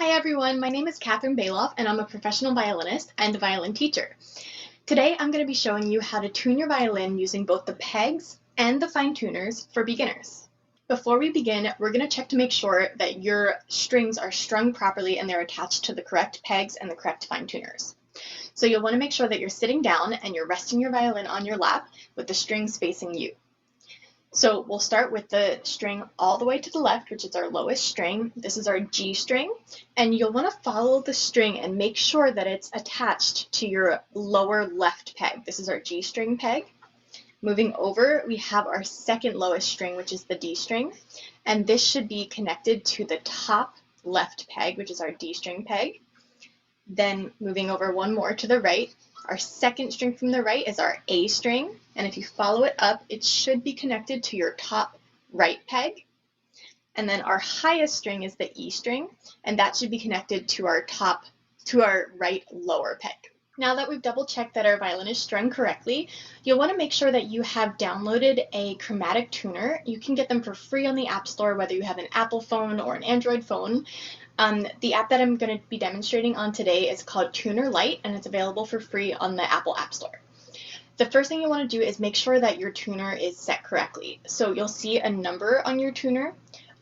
Hi everyone, my name is Katherine and I'm a professional violinist and a violin teacher. Today I'm going to be showing you how to tune your violin using both the pegs and the fine tuners for beginners. Before we begin, we're going to check to make sure that your strings are strung properly and they're attached to the correct pegs and the correct fine tuners. So you'll want to make sure that you're sitting down and you're resting your violin on your lap with the strings facing you. So we'll start with the string all the way to the left, which is our lowest string. This is our G string, and you'll want to follow the string and make sure that it's attached to your lower left peg. This is our G string peg. Moving over, we have our second lowest string, which is the D string, and this should be connected to the top left peg, which is our D string peg. Then moving over one more to the right, our second string from the right is our A string, and if you follow it up, it should be connected to your top right peg. And then our highest string is the E string, and that should be connected to our right lower peg. Now that we've double checked that our violin is strung correctly, you'll want to make sure that you have downloaded a chromatic tuner. You can get them for free on the App Store, whether you have an Apple phone or an Android phone. The app that I'm going to be demonstrating on today is called Tuner Lite, and it's available for free on the Apple App Store. The first thing you want to do is make sure that your tuner is set correctly. So you'll see a number on your tuner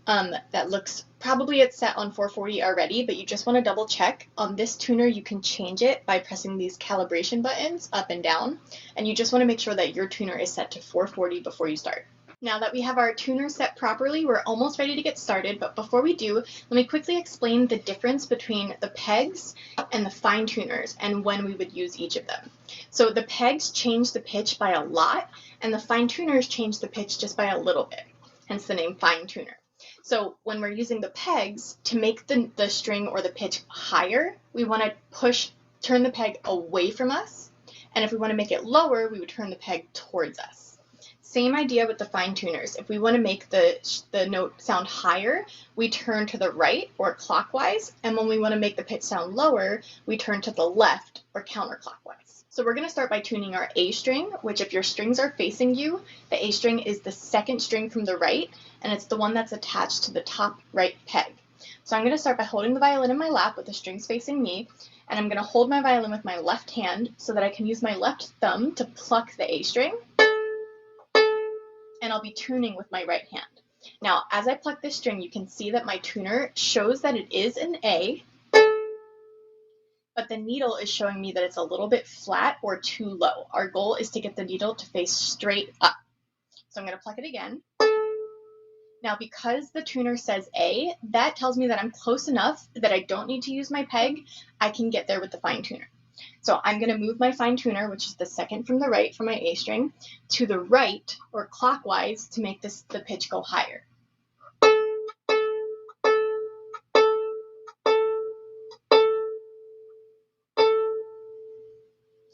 that looks, probably it's set on 440 already, but you just want to double check. On this tuner, you can change it by pressing these calibration buttons up and down, and you just want to make sure that your tuner is set to 440 before you start. Now that we have our tuner set properly, we're almost ready to get started, but before we do, let me quickly explain the difference between the pegs and the fine tuners and when we would use each of them. So the pegs change the pitch by a lot, and the fine tuners change the pitch just by a little bit, hence the name fine tuner. So when we're using the pegs, to make the string or the pitch higher, we want to turn the peg away from us, and if we want to make it lower, we would turn the peg towards us. Same idea with the fine tuners. If we want to make the note sound higher, we turn to the right or clockwise, and when we want to make the pitch sound lower, we turn to the left or counterclockwise. So we're going to start by tuning our A string, which if your strings are facing you, the A string is the second string from the right, and it's the one that's attached to the top right peg. So I'm going to start by holding the violin in my lap with the strings facing me, and I'm going to hold my violin with my left hand so that I can use my left thumb to pluck the A string, and I'll be tuning with my right hand. Now, as I pluck this string, you can see that my tuner shows that it is an A, but the needle is showing me that it's a little bit flat or too low. Our goal is to get the needle to face straight up. So I'm going to pluck it again. Now, because the tuner says A, that tells me that I'm close enough that I don't need to use my peg. I can get there with the fine tuner. So I'm going to move my fine tuner, which is the second from the right for my A string, to the right or clockwise to make the pitch go higher.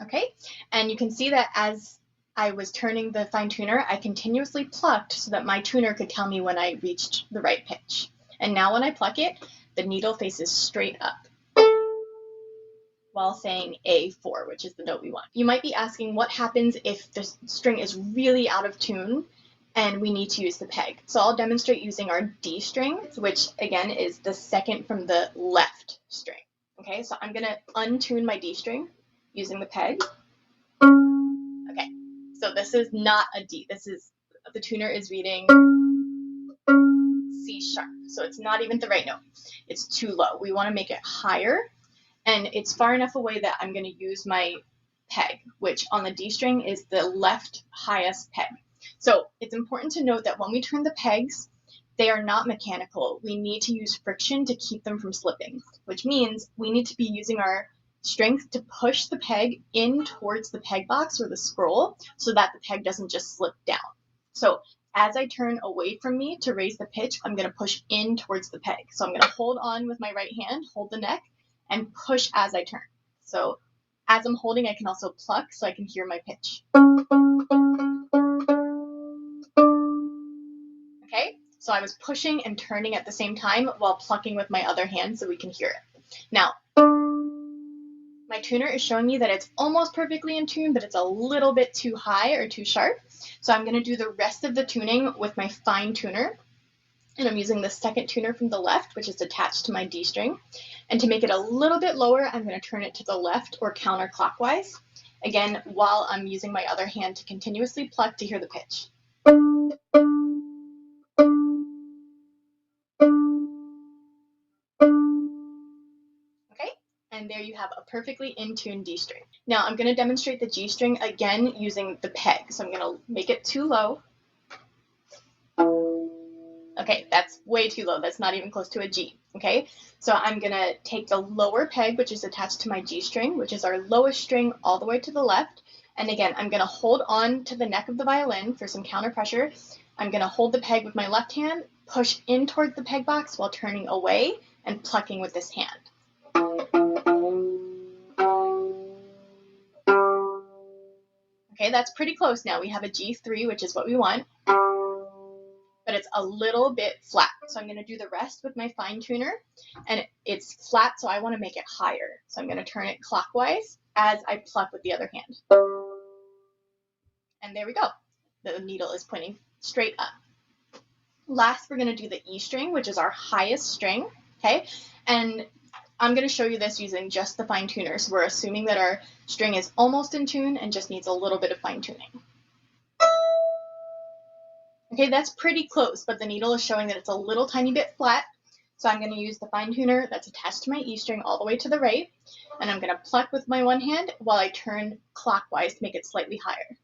Okay, and you can see that as I was turning the fine tuner, I continuously plucked so that my tuner could tell me when I reached the right pitch. And now when I pluck it, the needle faces straight up while saying A4, which is the note we want. You might be asking what happens if the string is really out of tune and we need to use the peg. So I'll demonstrate using our D string, which again is the second from the left string. Okay, so I'm gonna untune my D string using the peg. Okay, so this is not a D. The tuner is reading C sharp, so it's not even the right note. It's too low. We wanna make it higher, and it's far enough away that I'm going to use my peg, which on the D string is the left highest peg. So it's important to note that when we turn the pegs, they are not mechanical. We need to use friction to keep them from slipping, which means we need to be using our strength to push the peg in towards the peg box or the scroll so that the peg doesn't just slip down. So as I turn away from me to raise the pitch, I'm going to push in towards the peg. So I'm going to hold on with my right hand, hold the neck, and push as I turn. So as I'm holding, I can also pluck so I can hear my pitch. Okay, so I was pushing and turning at the same time while plucking with my other hand so we can hear it. Now, my tuner is showing me that it's almost perfectly in tune, but it's a little bit too high or too sharp. So I'm going to do the rest of the tuning with my fine tuner. And I'm using the second tuner from the left, which is attached to my D string. And to make it a little bit lower, I'm going to turn it to the left or counterclockwise. Again, while I'm using my other hand to continuously pluck to hear the pitch. Okay, and there you have a perfectly in tune D string. Now I'm going to demonstrate the G string again using the peg. So I'm going to make it too low. Okay, that's way too low. That's not even close to a G. Okay, so I'm going to take the lower peg, which is attached to my G string, which is our lowest string all the way to the left. And again, I'm going to hold on to the neck of the violin for some counter pressure. I'm going to hold the peg with my left hand, push in towards the peg box while turning away and plucking with this hand. Okay, that's pretty close now. We have a G3, which is what we want, but it's a little bit flat. So I'm going to do the rest with my fine tuner, and it's flat, so I want to make it higher. So I'm going to turn it clockwise as I pluck with the other hand. And there we go. The needle is pointing straight up. Last, we're going to do the E string, which is our highest string, okay? And I'm going to show you this using just the fine tuner. So we're assuming that our string is almost in tune and just needs a little bit of fine tuning. Okay, that's pretty close, but the needle is showing that it's a little tiny bit flat. So I'm going to use the fine tuner that's attached to my E string all the way to the right, and I'm going to pluck with my one hand while I turn clockwise to make it slightly higher.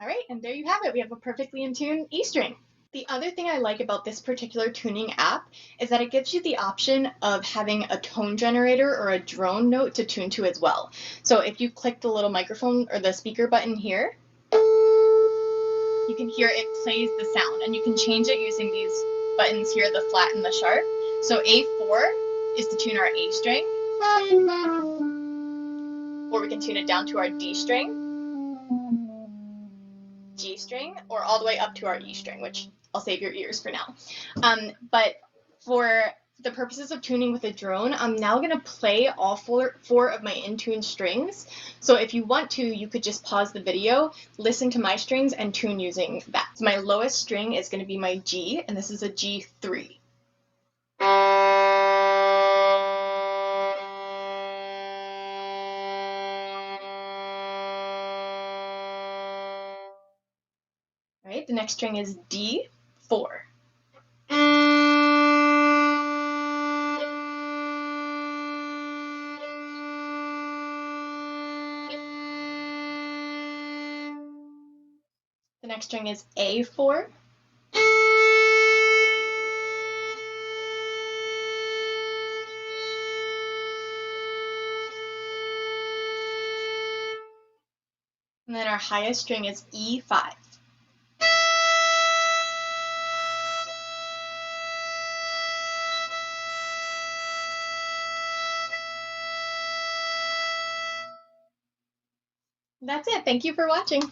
All right, and there you have it. We have a perfectly in tune E string. The other thing I like about this particular tuning app is that it gives you the option of having a tone generator or a drone note to tune to as well. So if you click the little microphone or the speaker button here, you can hear it plays the sound, and you can change it using these buttons here, the flat and the sharp. So A4 is to tune our A string, or we can tune it down to our D string, G string, or all the way up to our E string, which I'll save your ears for now. But for the purposes of tuning with a drone, I'm now going to play all four of my in-tune strings. So if you want to, you could just pause the video, listen to my strings, and tune using that. So my lowest string is going to be my G, and this is a G3. All right, the next string is D4. The next string is A4. And then our highest string is E5. That's it. Thank you for watching.